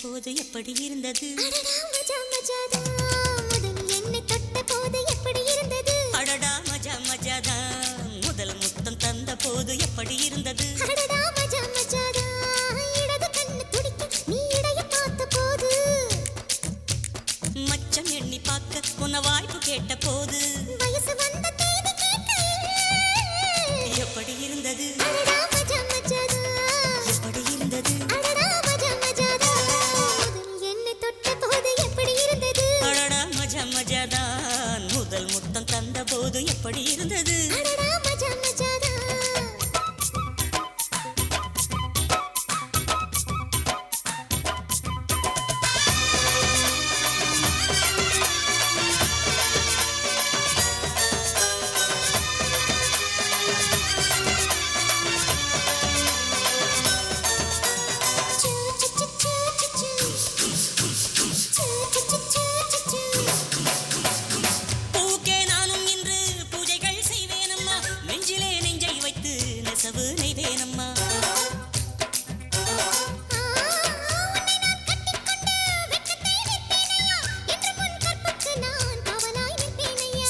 போது எப்படி இருந்தது அடடா மஜா மஜாதான் முதல் முத்தம் தந்த போது எப்படி இருந்தது மச்சம் எண்ணி பார்க்க உன்ன வாய்ப்பு கேட்ட போது எப்படி இருந்தது எப்படி இருந்தது அடடா மஜா மஜாதான் முதல் முத்தம் தந்த போது எப்படி இருந்தது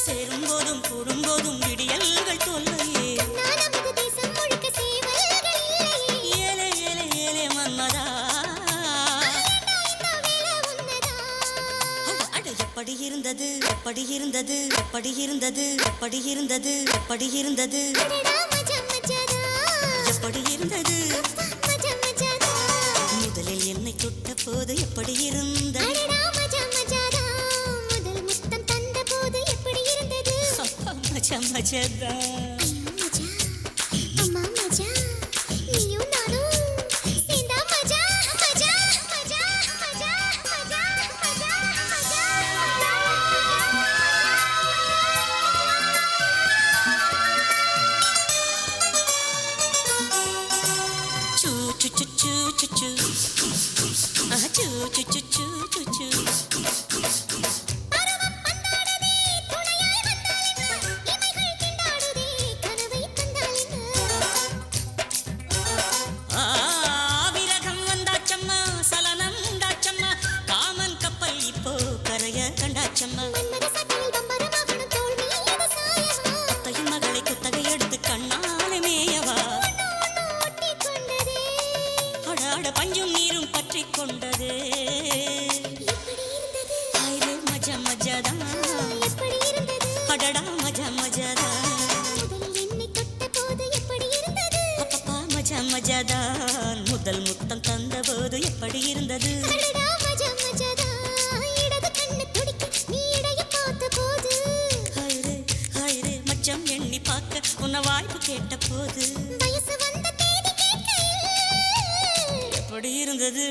சேரும்போதும் கூடும்போதும் விடியல்கள் தொல்லையே ஏலே ஏலே ஏலே மன்மதா அட எப்படி இருந்தது எப்படி இருந்தது எப்படி இருந்தது எப்படி இருந்தது எப்படி இருந்தது எப்படி இருந்தது முதலில் என்னை தொட்ட போது எப்படி இருந்தது மஜா மஜாதா விரகம் வந்தாச்சம்மா சலனம் உண்டாச்சம்மா காமன் கப்பல் இப்போ கரைய கண்டாச்சம்மா அத்தையின் மகளை குத்தகை எடுத்து கண்ணாலே மேயவா அடாட பஞ்சும் நீரும் பற்றி கொண்டதே மஜா மஜாதா அடடா மஜா மஜாதா அப்பப்பா மஜா மஜாதான் முதல் முத்தம் தந்த போது எப்படி இருந்தது மச்சம் எண்ணி பார்க்க உன்ன வாய்ப்பு கேட்ட போது எப்படி இருந்தது